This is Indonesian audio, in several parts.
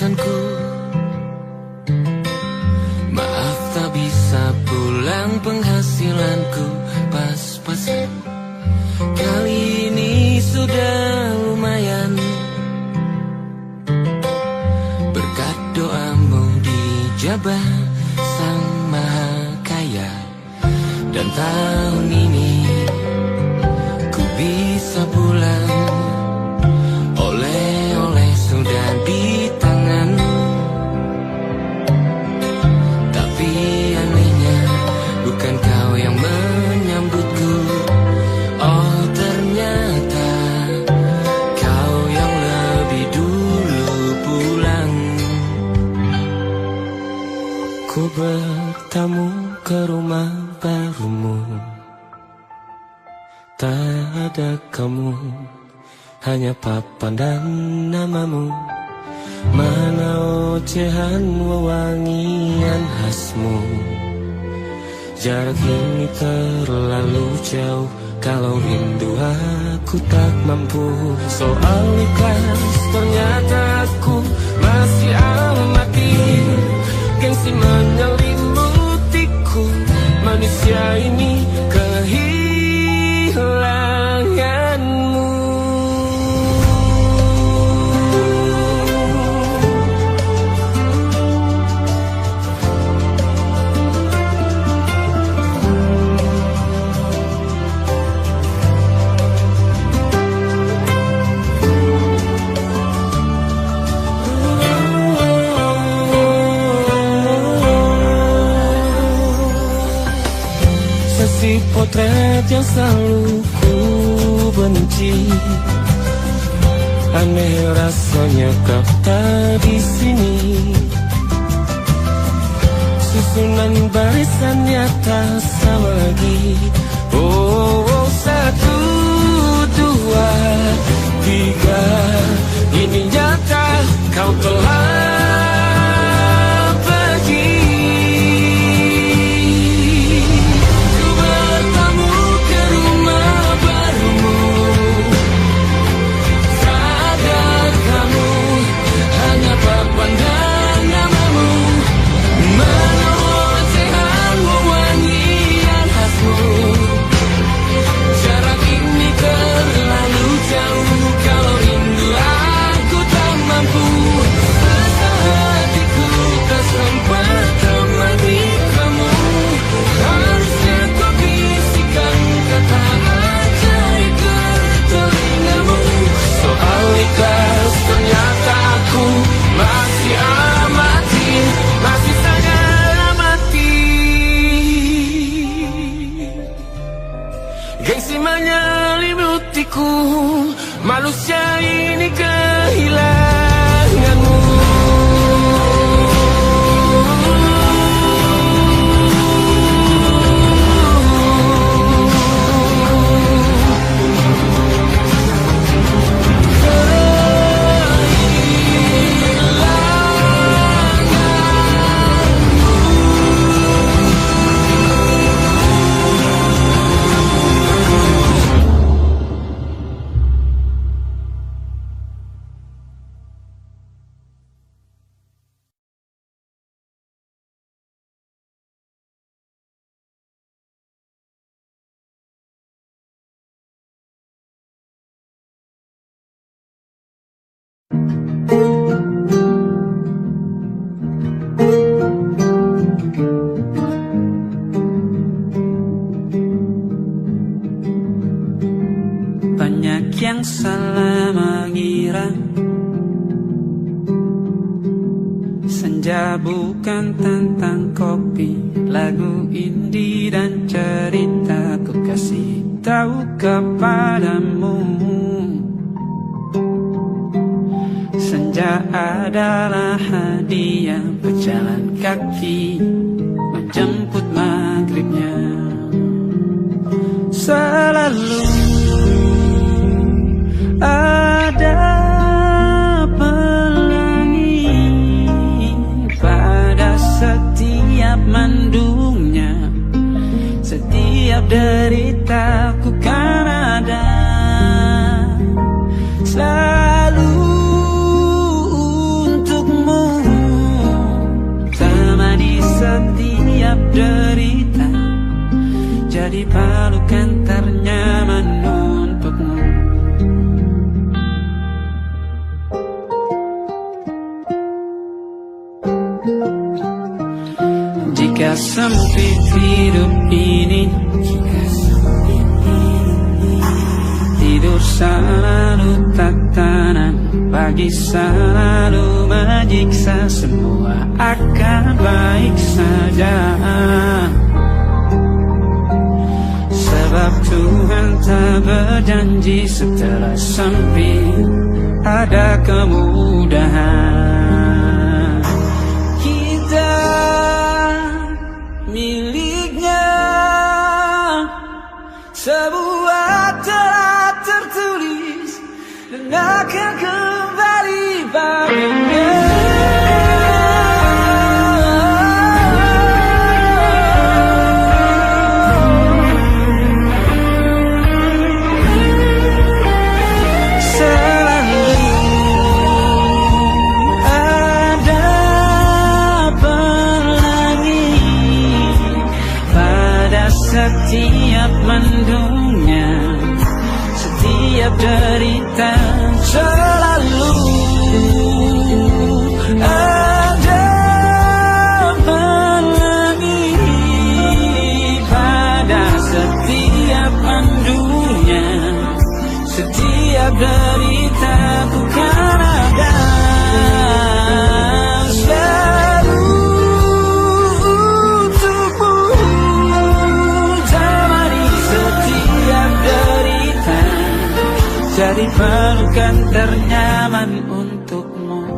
pesanku. Maaf tak bisa pulang, penghasilanku pas-pasan. Kali ini sudah lumayan, berkat doamu dijabah Sang Maha Kaya. Dan tahun ini ku bisa pulang, oleh-oleh sudah di tangan. Tapi anehnya bukan kau yang menyambutku. Oh ternyata kau yang lebih dulu pulang. Ku bertamu ke rumah barumu, tak ada kamu, hanya papan dan namamu. Mana ocehan wewangian khasmu. Jarak ini terlalu jauh, kalau rindu aku tak mampu. Soal ikhlas ternyata aku masih amati. Gengsi menyelimutiku, manusia ini kehilanganmu. Si potret yang selalu ku benci, aneh rasanya kau tak di sini. Susunan barisannya tak sama lagi. Oh, oh, 1, 2, 3, ini nyata kau telah manusia ini kehilanganmu. Banyak yang salah mengira senja bukan tentang kopi, lagu indie dan cerita. Ku kasih tahu kepadamu, senja adalah hadiah berjalan kaki menjemput maghribnya. Selalu ada pelangi pada setiap mendungnya. Setiap deritaku kan ada selalu untukmu. derita, jadi pelukan ternyaman untukmu. Jika sempit hidup ini, tidur selalu tatanan, pagi selalu menyiksa, semua akan baik saja. Sebab Tuhan tak berjanji setelah sempit ada kemudahan. Kita miliknya, sebuah telah tertulis dan akan kembali padanya. Setiap mendungnya, setiap derita, selalu ada pelangi. Pada setiap mendungnya, setiap derita, bukan ada. Jadi pelukan ternyaman untukmu.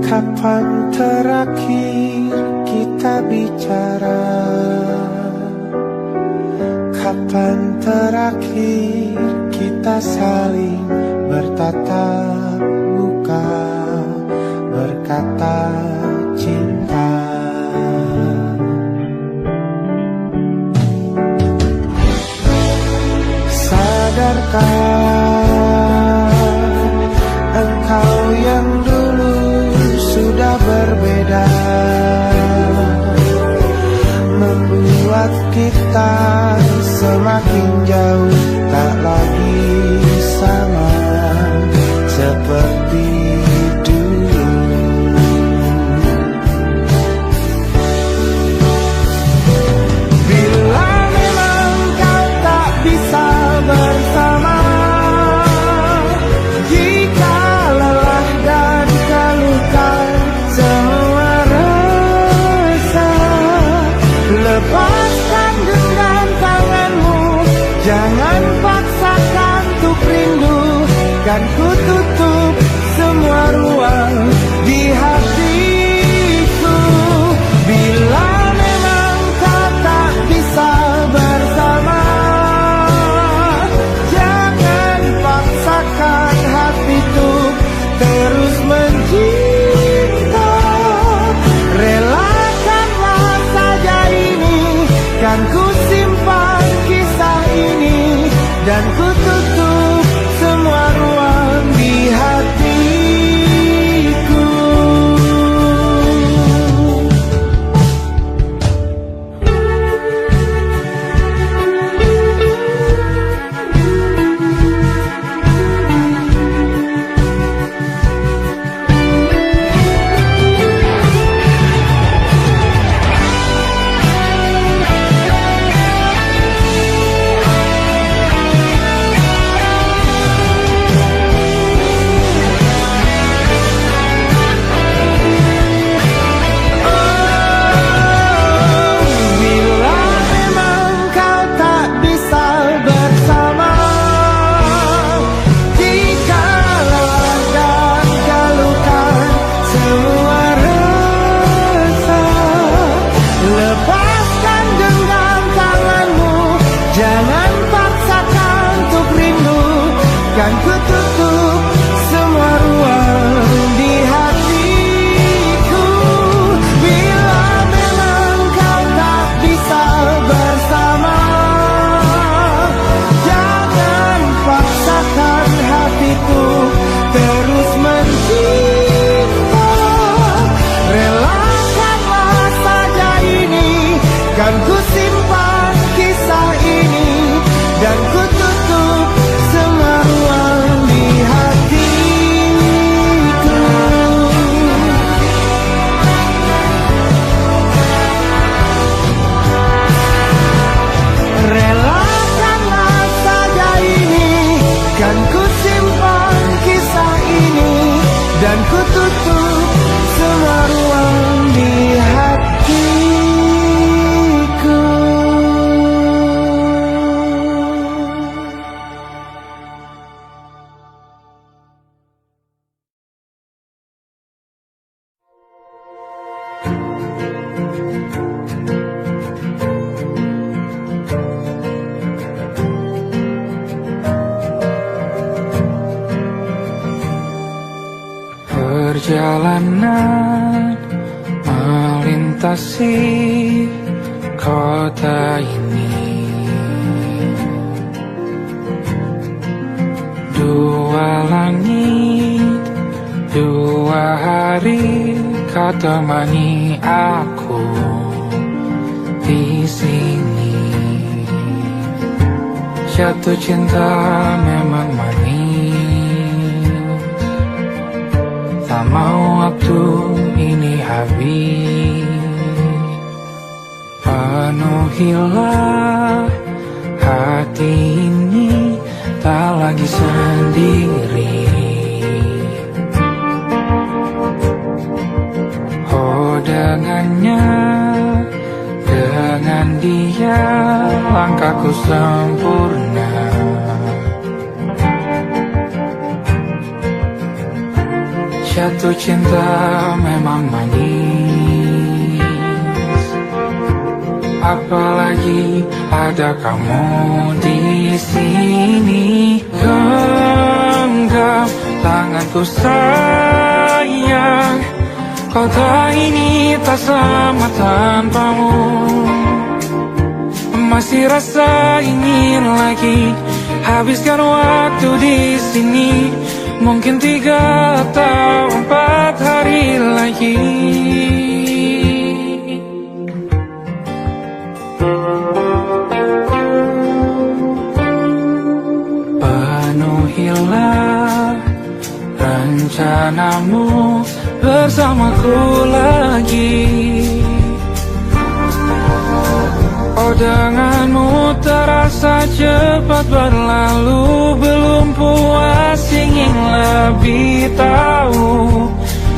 Kapan terakhir kita bicara? Kapan terakhir kita saling bertatap muka, berkata cinta? Sadarkah engkau yang dulu sudah berbeda, membuat kita semakin jauh, tak lagi sama seperti dulu. Bila memang kau tak bisa bersama, jika lelah dan keluhkan semua rasa, lepaskan genggam tanganmu, jangan paksakan untuk rindu, kan ku tutup semua ruang di hatiku. Bila memang kau tak bisa bersama, jangan paksakan hatiku terus mencinta. Relakanlah saja ini, kan ku simpan kisah ini, dan ku tutup semua ruang di hatiku. Perjalanan melintasi kota ini, dua langit, dua hari kau temani aku di sini. Jatuh cinta memang manis, tak mau waktu ini habis. Penuhilah hati ini, tak lagi sendiri. Oh dengannya, dengan dia langkahku sempurna. Jatuh cinta memang manis, apalagi ada kamu di sini. Genggam tanganku sayang, kota ini tak sama tanpamu. Masih rasa ingin lagi habiskan waktu di sini. Mungkin 3 atau 4 hari lagi. Penuhilah rencanamu bersamaku lagi. Oh denganmu terasa cepat berlalu, belum puas ingin lebih tahu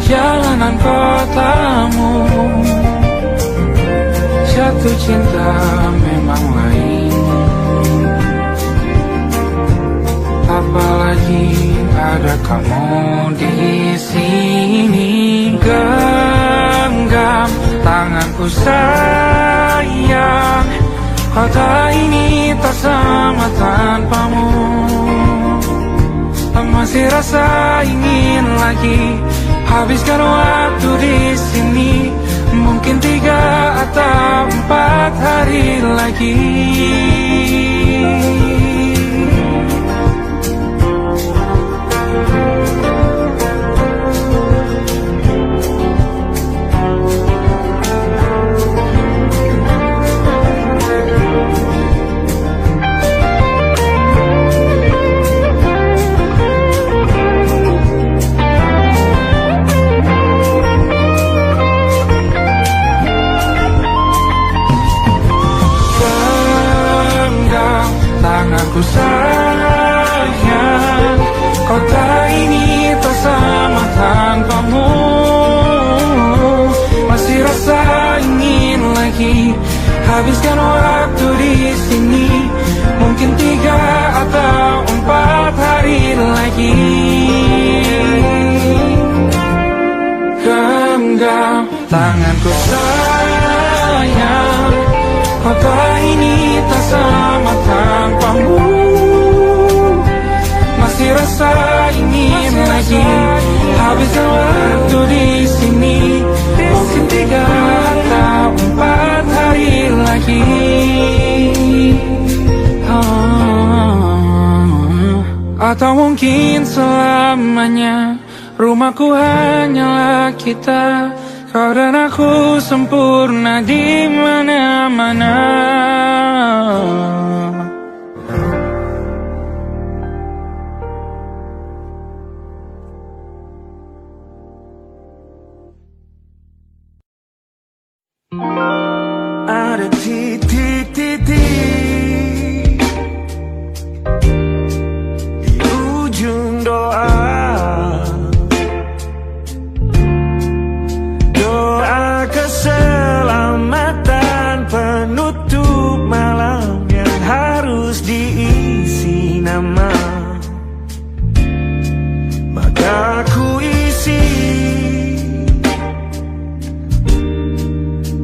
jalanan kotamu. Jatuh cinta memang lain, apalagi ada kamu di sini. Genggam tanganku sayang, kota ini tak sama tanpamu. Masih rasa ingin lagi habiskan waktu di sini. Mungkin 3 atau 4 hari lagi. Tanganku sayang, kota ini tak sama tanpamu. Masih rasa ingin lagi habiskan waktu di sini. Mungkin 3 atau 4 hari lagi. Genggam tanganku sayang, kota ini tak sama tanpamu. Masih rasa ingin lagi habiskan waktu di sini. Mungkin 3 atau 4 hari lagi. Atau mungkin selamanya. Rumahku hanyalah kita, kau dan aku sempurna di mana-mana. Ada titik-titik di ujung doa, doa keselamatan penutup malam yang harus diisi nama. Maka ku isi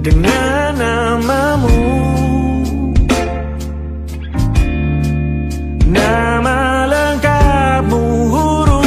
dengan namamu, nama lengkapmu, huruf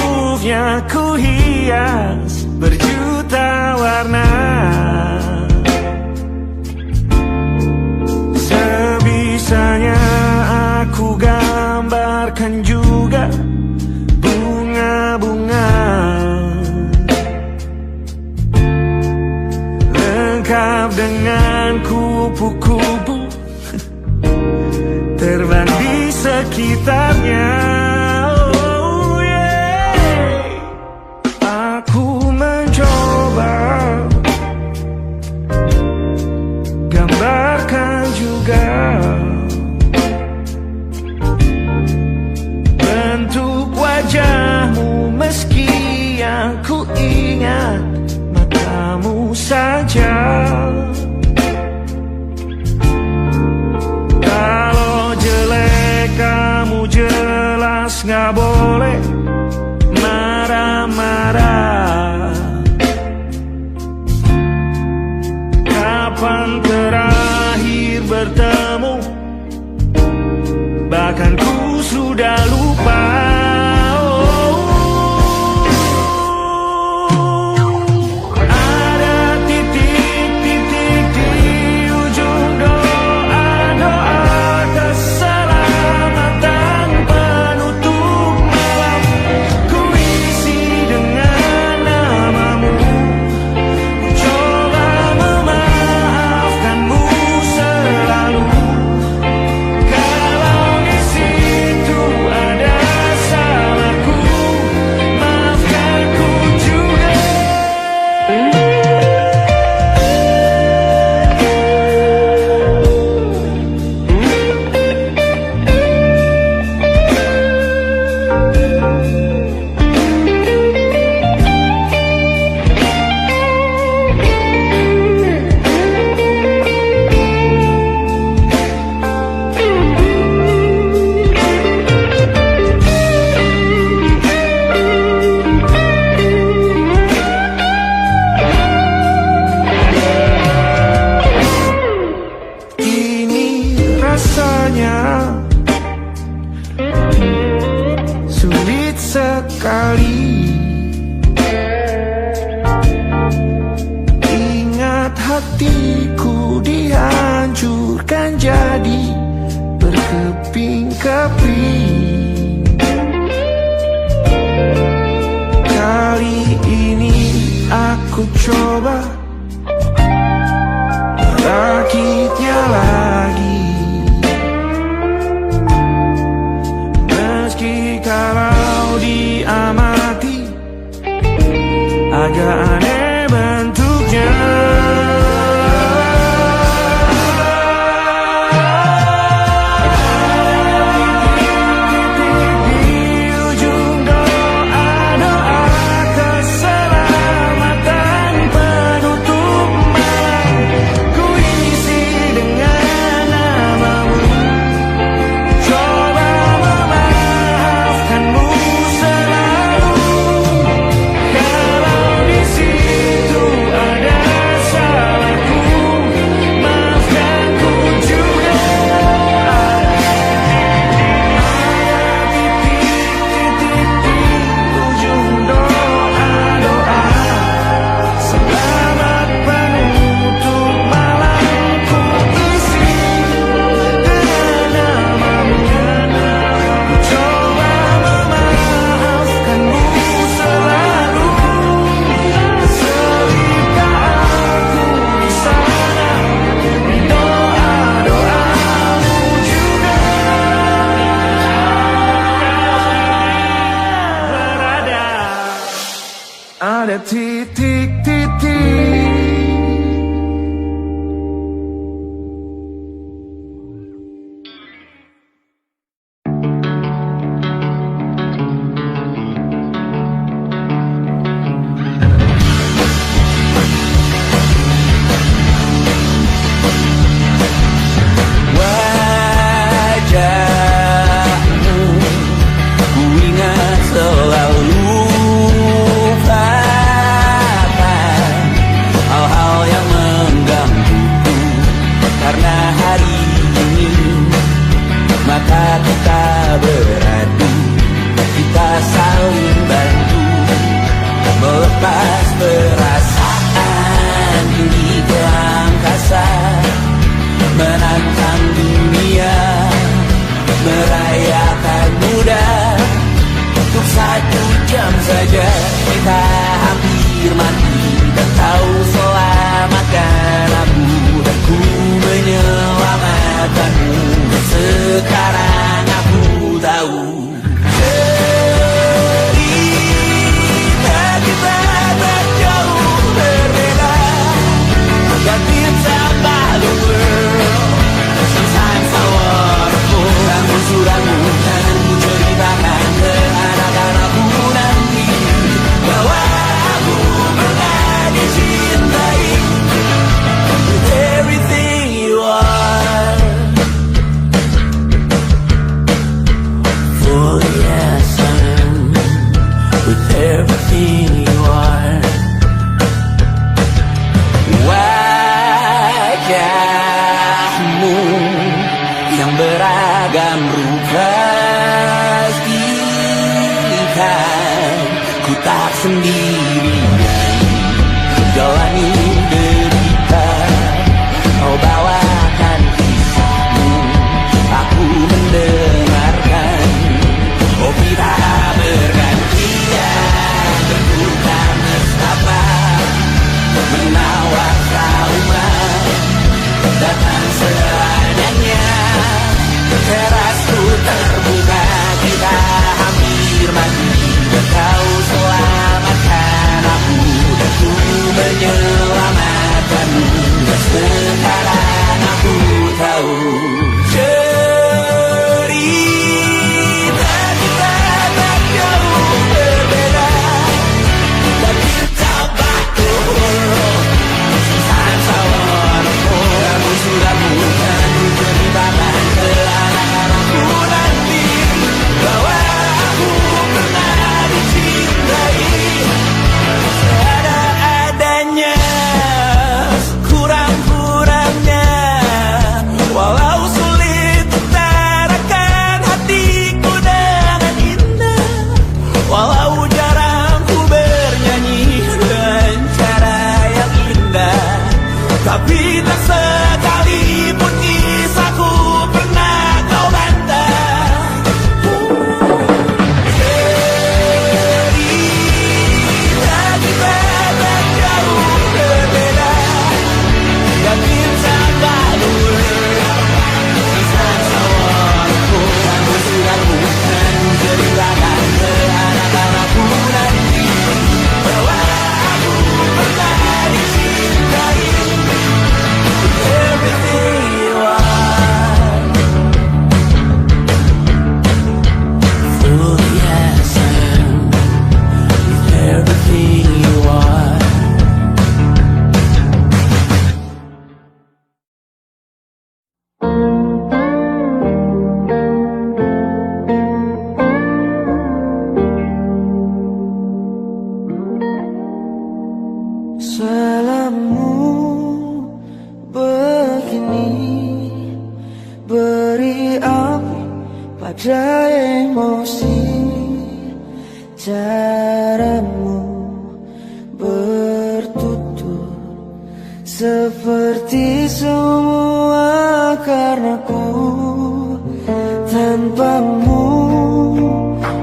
bertemu, bahkan ku sudah lupa. Sulit sekali ingat hatiku dihancurkan jadi berkeping-keping. Kali ini aku coba merakitnya lagi. Kalau diamati agak aneh bentuknya. Di ujung doa-doa keselamatan penutup malam, ku isi dengan namamu. Coba ada titik-titik. Kita beradu, kita saling bantu, melepas perasaan tinggi ke angkasa, menantang dunia, merayakan muda. Untuk 1 jam saja kita hampir mati, dan tahu selamatkan aku, dan ku menyelamatkanmu. Sekarang aku tahu cerita kita tak jauh berbeda, but it's about the world. Sometimes I wanna pull rambut-rambut dan ku ceritakan ke anak-anakku nanti bahwa aku pernah dicintai with everything you are. Oh yes, I am with everything you are. Wajahmu sendirian jalani derita. Kau bawakan kisahmu, aku mendengarkan. Oh kita bergantian berbuka nestapa, menawar trauma datang seadanya. Terasku terbuka, kita hampir mati. Kau selamatkan aku dan ku menyelamatkanmu. Sekarang aku tahu cerita kita tak jauh berbeda, dan kita batuk sisaan sawarku. Kamu sudah bukan ceritakan ke anak-anakku nanti bahwa aku pernah dicintai seada-adanya, kurang-kurangnya. Walau sulit utarakan hatiku dengan indah, walau jarang ku bernyanyi dengan cara yang indah, tapi tak sekalipun kisahku pernah kau bantah. Cerita kita tak jauh berbeda, dan kita balur kisah sawarku. Kamu sudah bukan ceritakan ke anak-anakku nanti bahwa aku pernah dicintai. Everything you are, fully as I am, with everything you are. Salammu begini, beri api pada emosi. Caramu bertutur seperti semua karenaku. Tanpamu,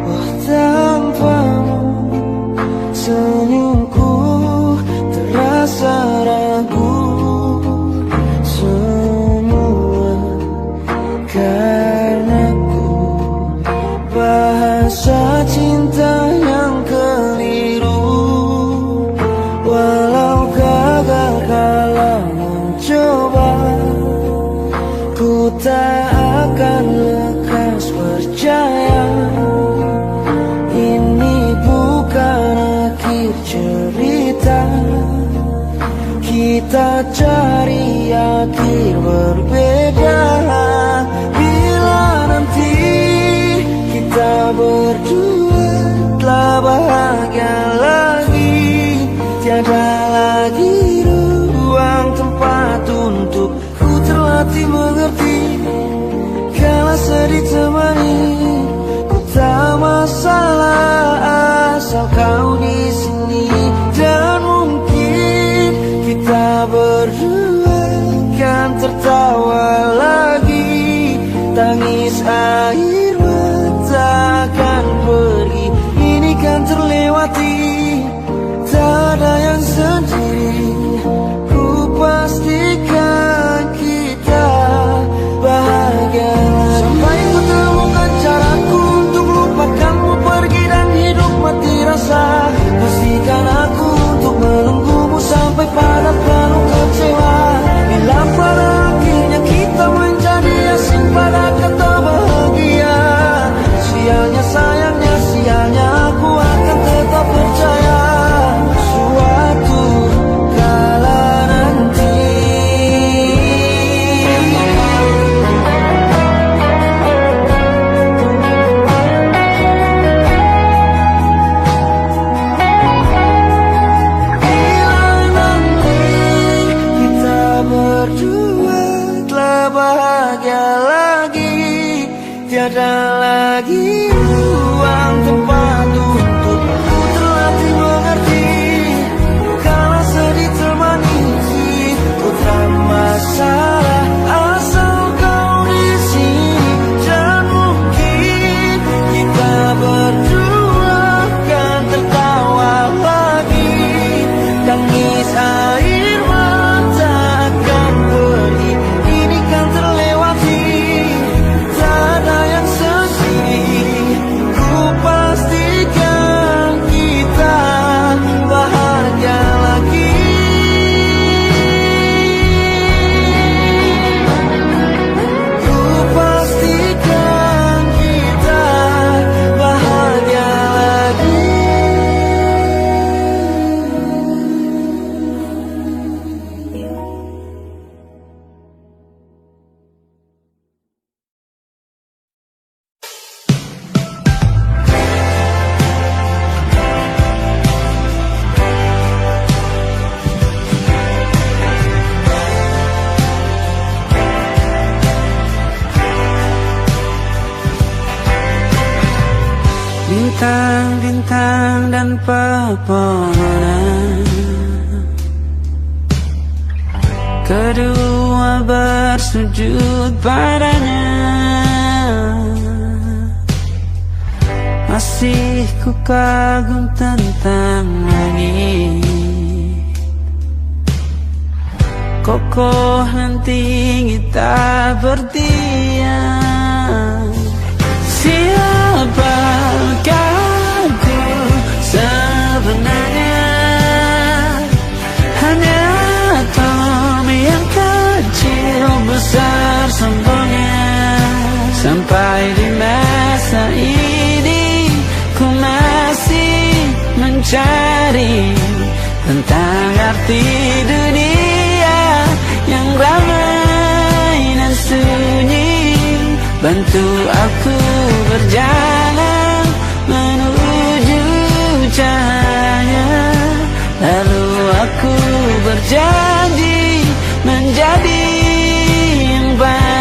oh tanpamu, senyumku terasa ragu. Semua karenaku, bahasa cinta yang keliru. Walau gagal kala mencoba, ku tak akan lekas percaya. Ini bukan akhir cerita, kita cari akhir berbeda. Bila nanti kita berdua telah bahagia lagi, tiada lagi ruang tempat untuk ku terlatih mengerti. Kala sedih temani, ku tak masalah asal kau di sini. Dan mungkin kita berdua kan tertawa lagi, tangis air mata akan pergi. Ini kan terlewati, tak ada yang sendiri. Ku pastikan kita bahagia sampai ku temukan caraku untuk lupakanmu pergi dan hidup mati rasa. Pastikan aku untuk menunggumu sampai pada penuh kecewa. Bila pada akhirnya kita menjadi asing pada kata bahagia, sialnya sayangnya, sialnya aku akan tetap bintang dan pepohonan. Kedua bersujud padanya. Masih ku kagum tentang langit, kokoh dan tinggi tak berdiam. Siapakah aku sebenarnya? Hanya atom yang kecil besar sombongnya. Sampai di masa ini ku masih mencari tentang arti dunia yang ramai dan sunyi. Bantu aku berjalan menuju cahaya. Lalu aku berjanji menjadi yang baik.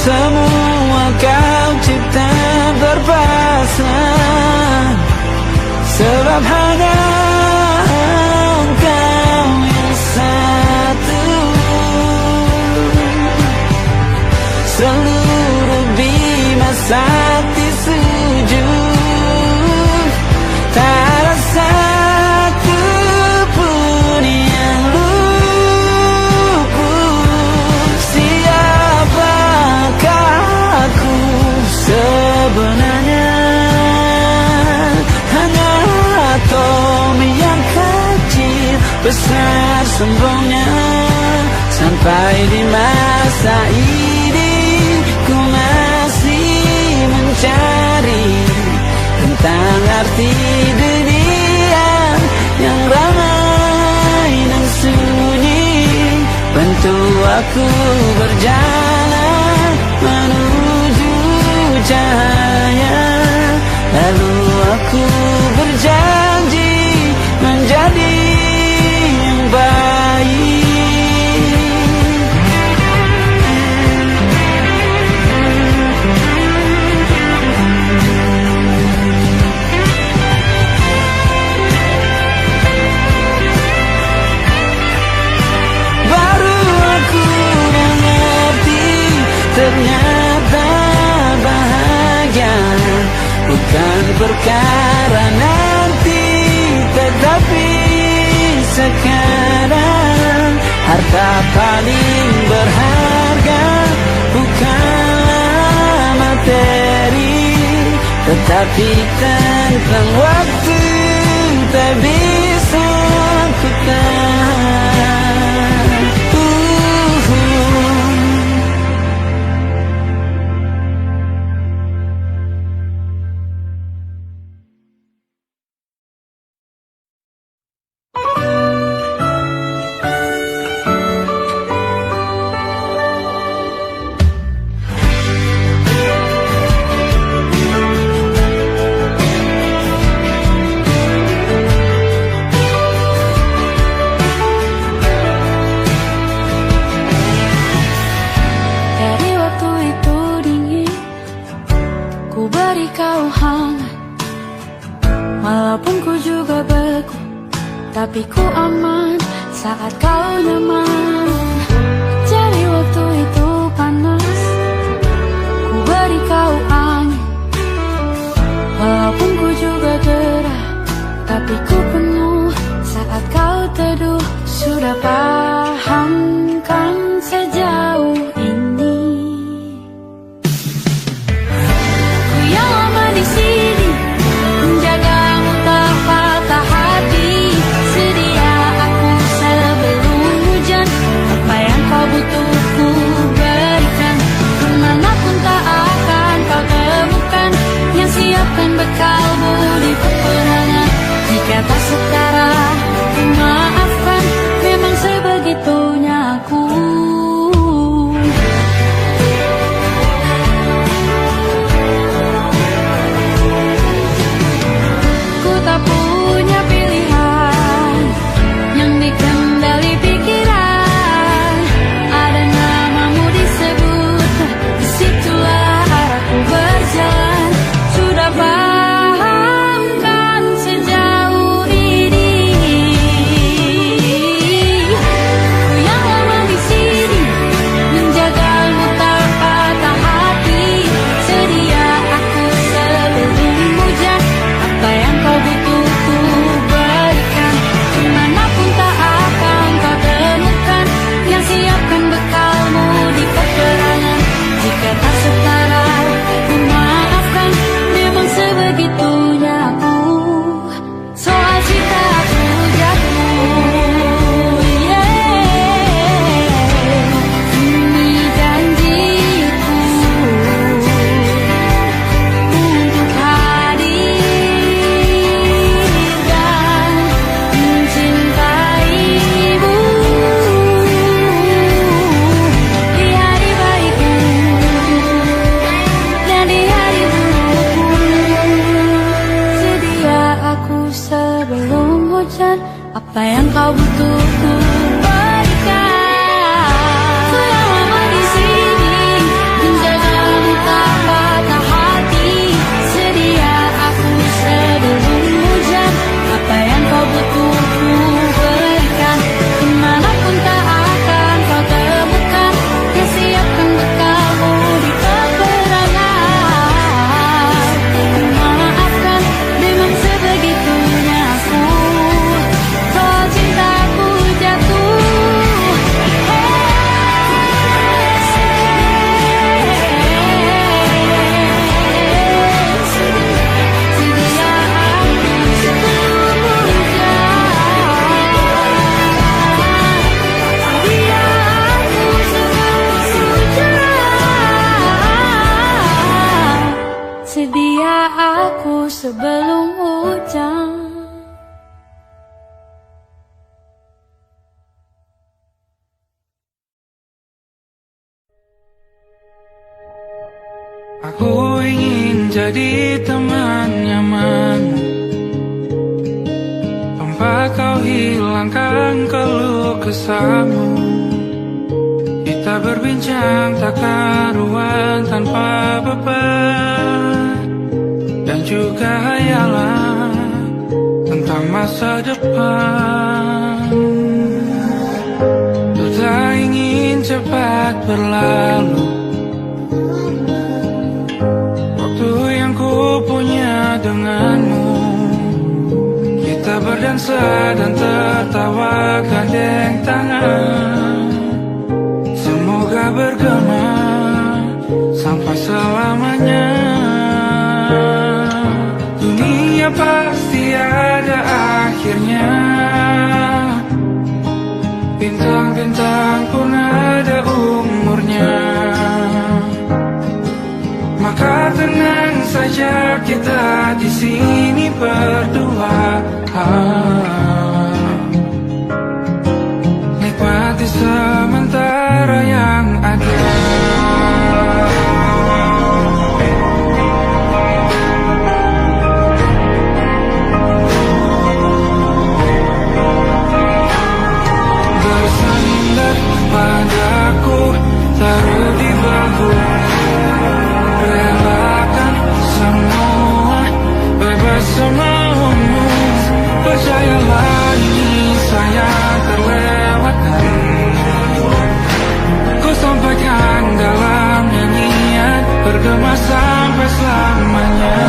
Semua kau cipta berpasang, sebab hanya engkau yang satu. Seluruh bima sakti sujud, tak ada satu pun yang luput. Siapakah aku sebenarnya? Hanya atom yang kecil besar sombongnya. Sampai di masa ini ku masih mencari tentang arti dunia yang ramai dan sunyi. Bantu aku berjalan menuju cahaya. Lalu aku berjanji menjadi yang baik. Baru aku mengerti ternyata bahagia bukan perkara nanti, tetapi sekarang. Harta paling berharga bukanlah materi, tetapi tentang waktu tak bisa ku tahan. Tapi ku aman saat kau nyaman. Jadi waktu itu panas, ku beri kau angin. Walaupun ku juga gerah, tapi ku penuh saat kau teduh. Sudah paham kan sejauh ini? Ku yang lama di sini menjagamu tak patah hati. Sedia aku sebelum hujan apa yang kau butuh ku berikan. Ku yang lama di sini menjagamu tak patah hati. Sedia aku sebelum hujan, apa yang kau butuh ku berikan. Kemanapun tak akan kau temukan yang siapkan bekalmu di peperangan. Maafkan memang sebegitunya aku, kalau cintaku jatuh. Sedia aku sebelum hujan. Sedia aku sebelum hujan. Sedia aku sebelum hujan. Aku ingin jadi teman nyaman, tempat kau hilangkan keluh kesahmu. Kita berbincang tak karuan tanpa beban, dan juga hayalan tentang masa depan. Ku tak ingin cepat berlalu waktu yang ku punya denganmu. Kita berdansa dan tertawa gandeng tangan, semoga bergema sampai selamanya. Dunia pasti ada akhirnya, bintang-bintang pun ada umurnya. Maka tenang saja kita di sini berdua, nikmati sementara yang ada. Bersandar padaku, taruh di bahu, relakan semua, bebas semaumu. Percayalah ini saya terlewatkan, ku sampaikan dalam nyanyian, bergema sampai selamanya.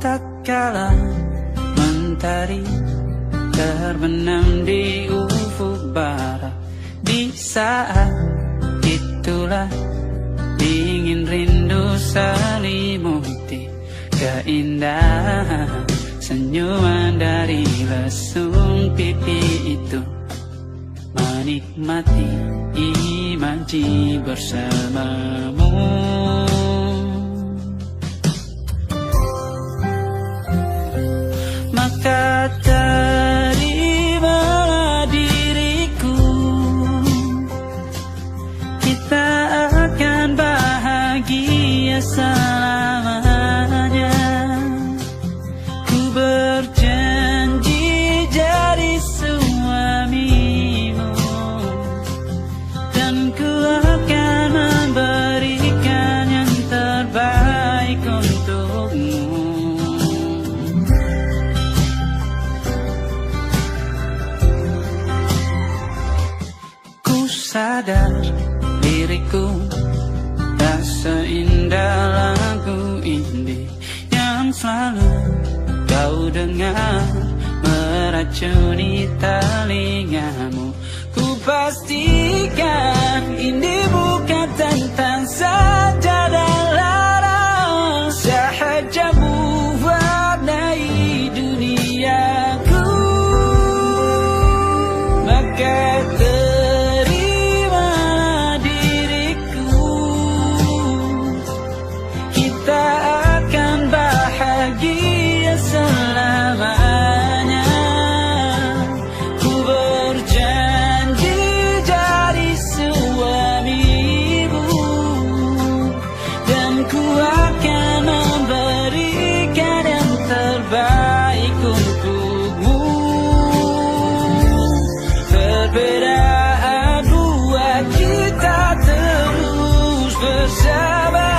Tatkala mentari terbenam di ufuk barat, di saat itulah dingin rindu selimuti keindahan senyuman dari lesung pipi itu, menikmati imaji bersamamu. Maka terimalah diriku, kita akan bahagia selamanya. Ku berjanji jadi suamimu, dan ku akan memberikan yang terbaik untukmu. Ku sadar diriku tak seindah lagu indie yang selalu kau dengar meracuni telingamu. Ku pastikan ini bukan tentang sajadah larang, sahaja mewarnai duniaku. Maka terimalah diriku, kita akan bahagia selamanya. Ku berjanji jadi suamimu, dan ku akan memberikan yang terbaik untukmu. Perbedaan buat kita terus bersama.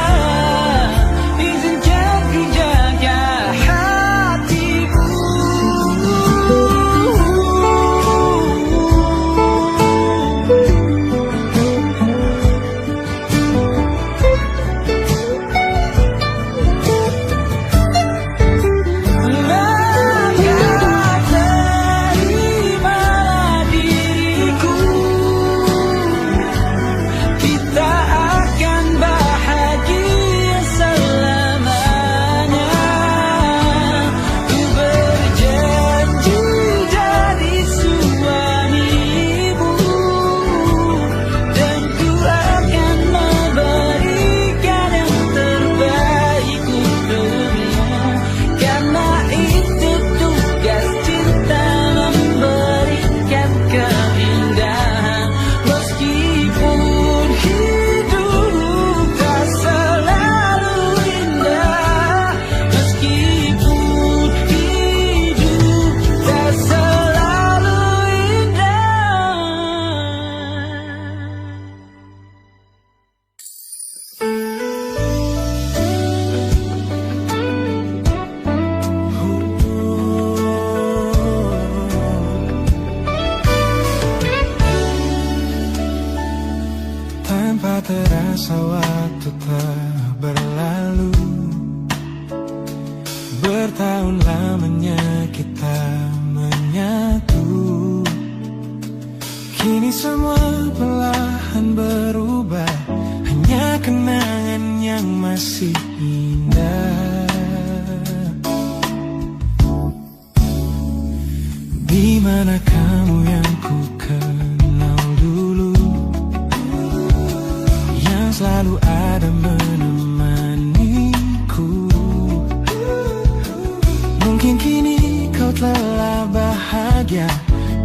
Izinkan ku jaga hatimu. Maka terimalah diriku, kita akan bahagia selamanya. Ku berjanji jadi suamimu, dan ku akan memberikan yang terbaik untukmu. Karena itu tugas cinta, memberikan keindahan. Meskipun hidup tak selalu indah, meskipun hidup tak selalu indah. Tanpa terasa waktu telah berlalu, bertahun lamanya kita menyatu. Kini semua perlahan berubah, hanya kenangan yang masih indah. Di mana kamu yang ku kenal dulu, yang selalu ada menemaniku. Mungkin kini kau telah bahagia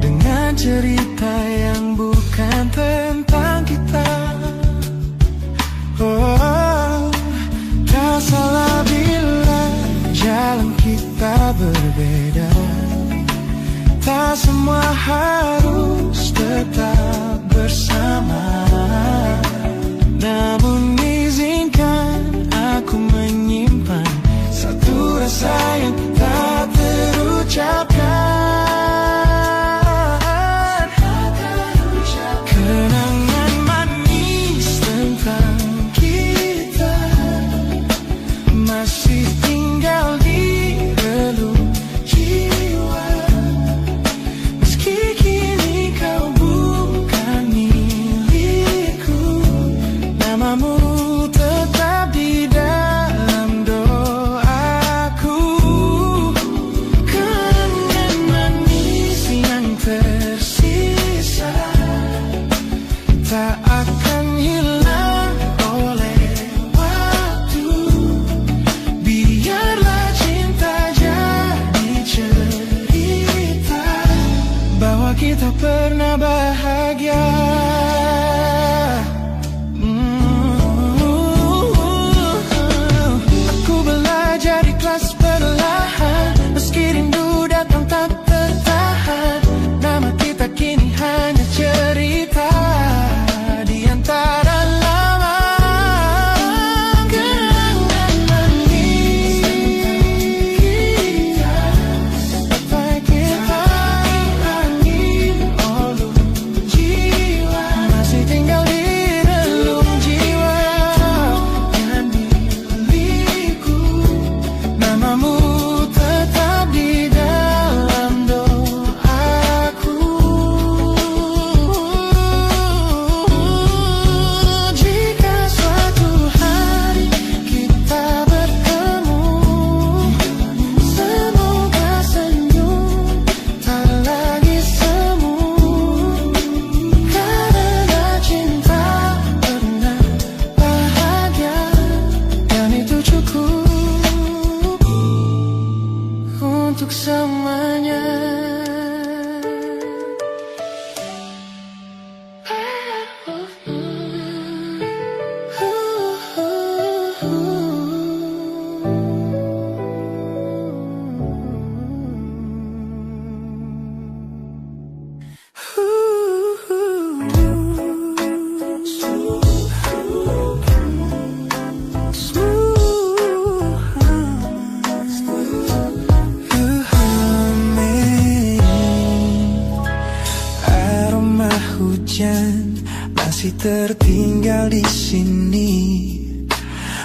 dengan cerita yang bukan tentang kita. Oh, tak salah bila jalan kita berbeda. Tak semua harus tetap bersama. Namun izinkan aku menyimpan satu rasa yang tak terucapkan. Kenangan manis tentang kita masih tinggal di relung jiwa. Meski kini kau bukan milikku, masih tertinggal di sini,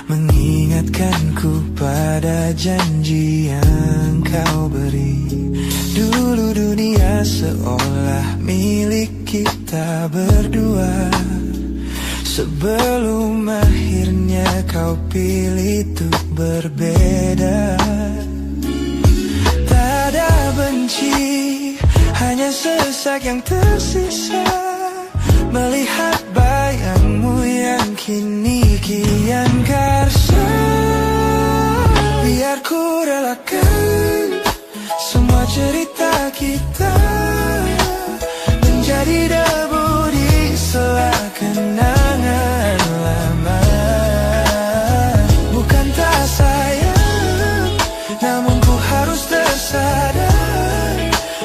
mengingatkanku pada janji yang kau beri. Dulu dunia seolah milik kita berdua, sebelum akhirnya kau pilih untuk berbeda. Tak ada benci, hanya sesak yang tersisa, melihat bayangmu yang kini kian karsa. Biar ku relakan semua cerita kita menjadi debu di sela kenangan lama. Bukan tak sayang, namun ku harus tersadar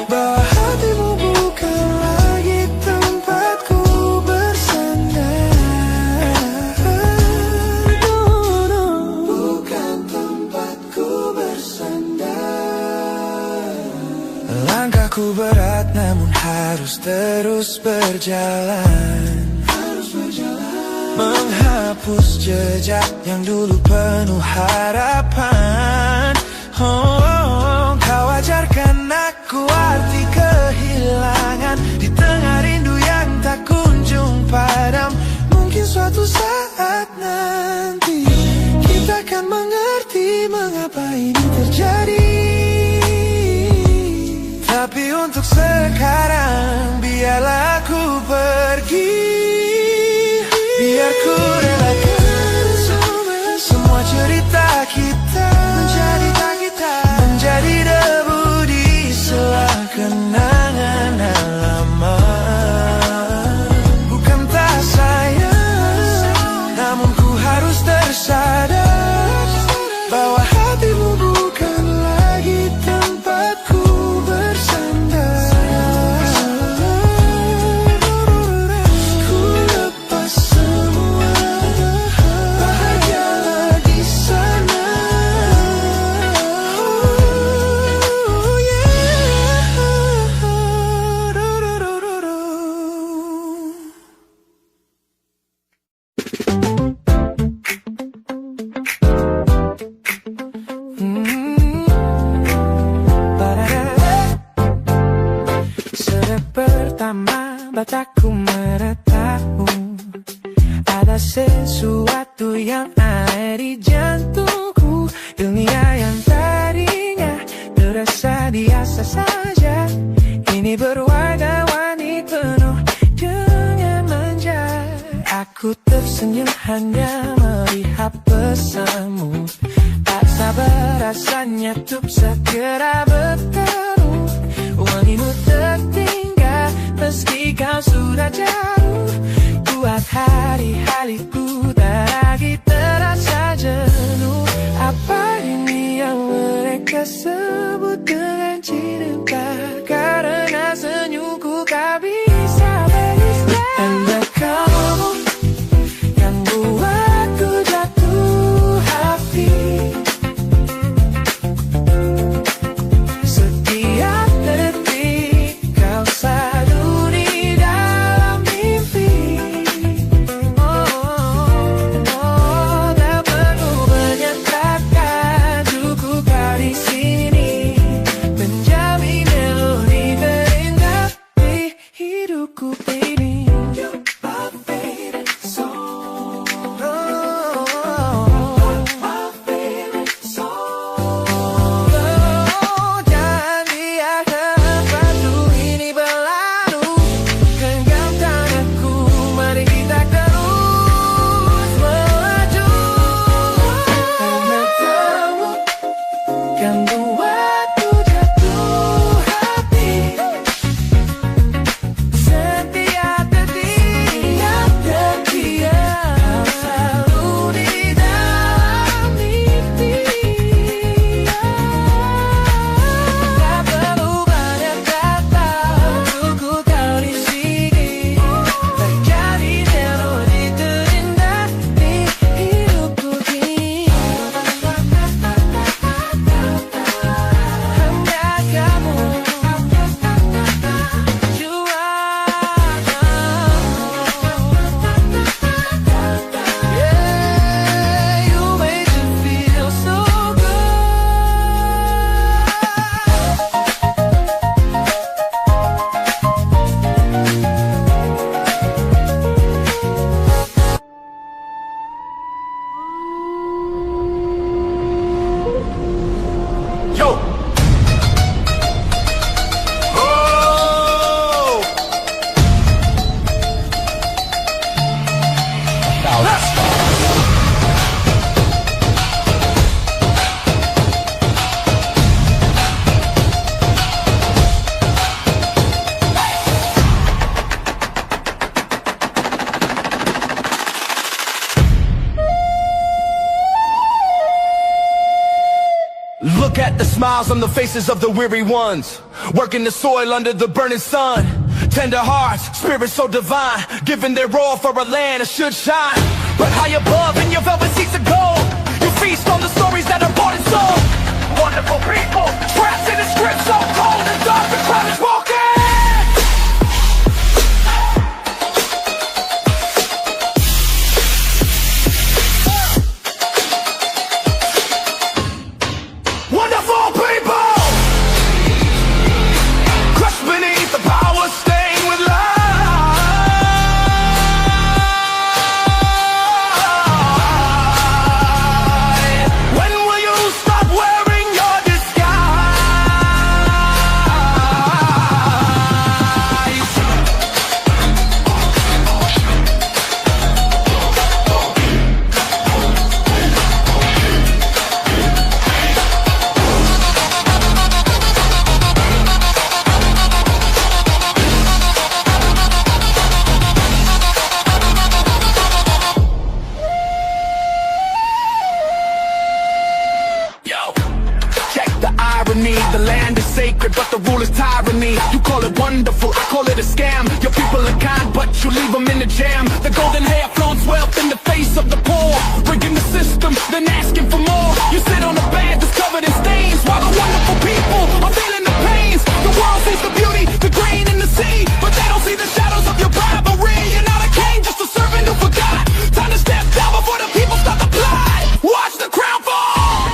bahwa hatimu bukan lagi tempatku bersandar. Bukan tempatku bersandar. Langkahku berat namun harus terus berjalan, menghapus jejak yang dulu penuh harapan. Kau ajarkan aku arti kehilangan di tengah rindu yang tak kunjung padam. Mungkin suatu saat nanti kita akan mengerti mengapa ini terjadi. Tapi untuk sekarang biarlah aku pergi. Biar ku relakan semua cerita kita menjadi debu di sela kenangan lama. Bukan tak sayang, namun ku harus tersadar bahwa hatimu bukan lagi tempatku bersandar. Ku lepas semua, bahagialah di sana. Oh yeah. Sejak pertama mataku meratamu, ada sesuatu yang ada di jantungku. Dunia yang tadinya terasa biasa saja, kini berwarna-warni penuh dengan manja. Aku tersenyum hanya melihat pesanmu, tak sabar rasanya untuk segera bertemu. Wangimu tertinggal meski kau sudah jauh, buat hari-hariku tak lagi terasa jenuh. Apa ini yang mereka sebut dengan cinta? Karena senyumku tak bisa beristirahat. Anda kamu yang buatku jatuh hati. Setiap detik kau selalu di dalam mimpi. Tak perlu menyatakan cukup kau di sini. Yo! Oh! Look at the smiles on the faces of the weary ones, working the soil under the burning sun. Tender hearts, spirits so divine, giving their all for a land that should shine. But high above in your velvet seats of gold, you feast on the stories that are bought and sold. Wonderful people, trapped in a script so cold and dark and crowded walking. Wonderful people, crushed beneath the power stained with light. When will you stop wearing your disguise? Yo, check the irony. The land is sacred, but the rule is tyranny. You call it wonderful, I call it a scam. Your people are kind, but you leave them in the jam. The golden hair flaunts wealth in the face of the poor, rigging the system, then asking for more. You sit on a bed that's covered in stains, while the wonderful people are feeling the pains. The world sees the beauty, the grain in the sea, but they don't see the shadows of your bribery. You're not a king, just a servant who forgot. Time to step down before the people start to plot. Watch the crown fall.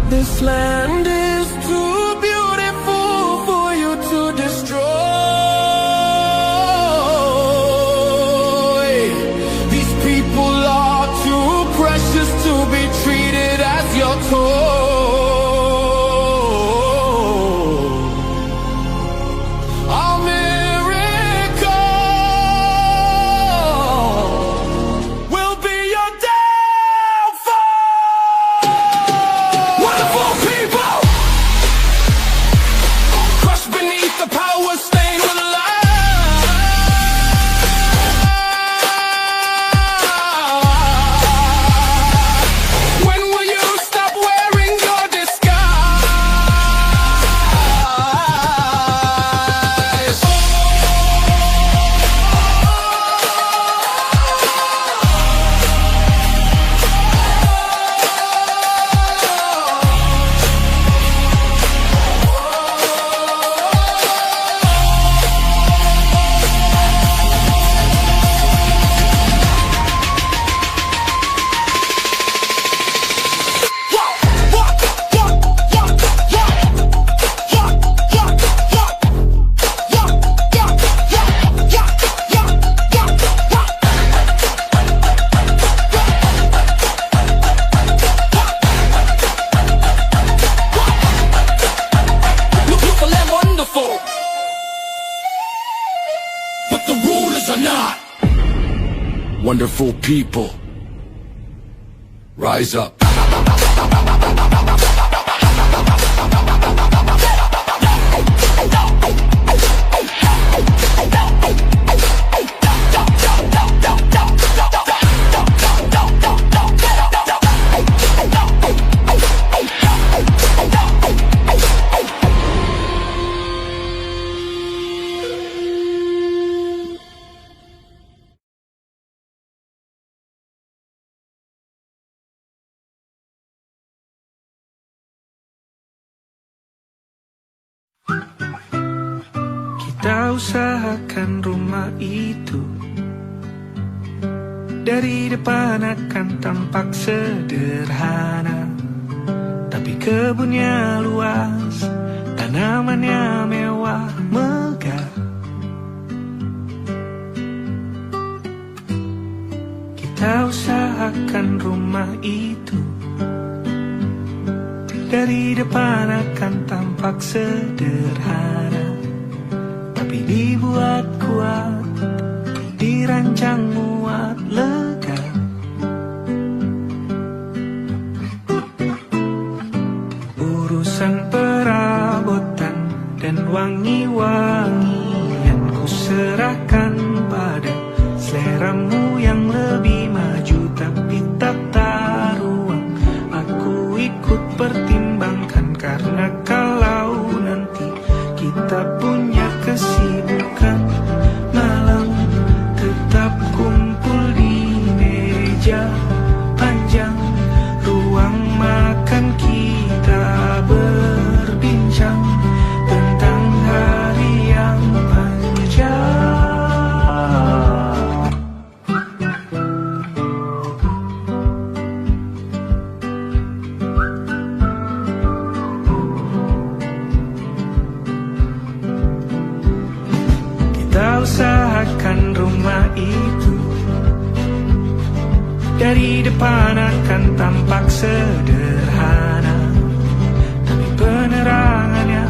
This land is too beautiful for you to destroy. These people are too precious to be treated as your toy. A miracle will be your downfall. Wonderful people, crushed beneath the power stained with light. When will you stop wearing your disguise? Beautiful and wonderful, but the rulers are not. Wonderful people, rise up. Kita usahakan rumah itu dari depan akan tampak sederhana, tapi kebunnya luas, tanamannya mewah megah. Kita usahakan akan rumah itu. Dari depan akan tampak sederhana, tapi dibuat kuat, dirancang muat lega. Urusan perabotan dan wangi-wangian ku serahkan pada seleramu yang lebih maju, tapi tata ruang aku ikut pertimbangkan. Karena kalau nanti kita punya kesibukan, malam tetap kumpul di meja panjang, ruang makan kita berbincang tentang hari yang panjang. Kita usahakan rumah itu, dari depan akan tampak sederhana, tapi penerangannya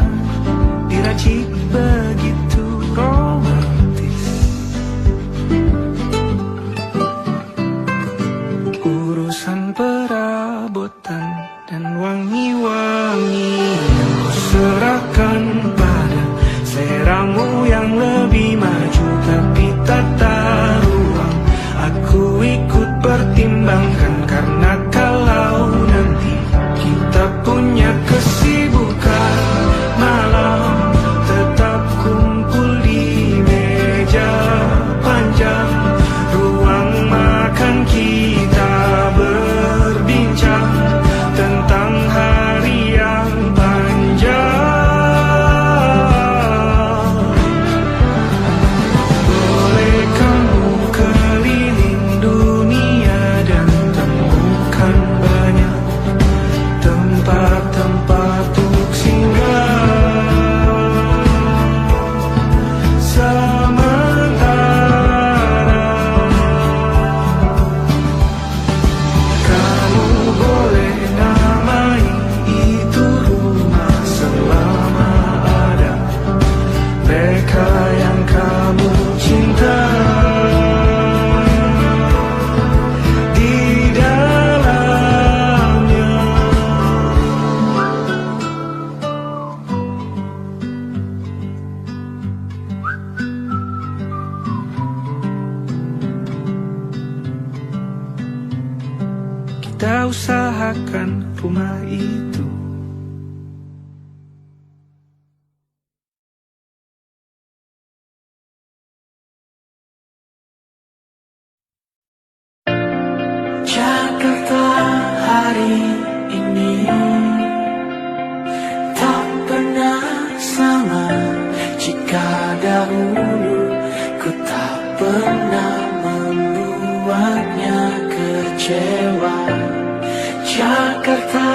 diracik begitu romantis. Urusan perabotan dan wangi-wangi yang ku serahkan pada seleramu yang lebih maju, tapi tata ruang aku ikut pertimbangkan. Karena kalau nanti kita punya kesibukan, malam tetap kumpul di meja panjang, ruang makan kita berbincang tentang hari yang panjang. Boleh kamu keliling dunia dan temukan banyak tempat-tempat untuk singgah. Sementara kamu boleh namai itu rumah selama ada mereka yang kamu cinta di dalamnya. Kita usahakan rumah itu. Jakarta hari ini tak pernah sama. Jika dahulu ku tak pernah membuatnya kecewa. Jakarta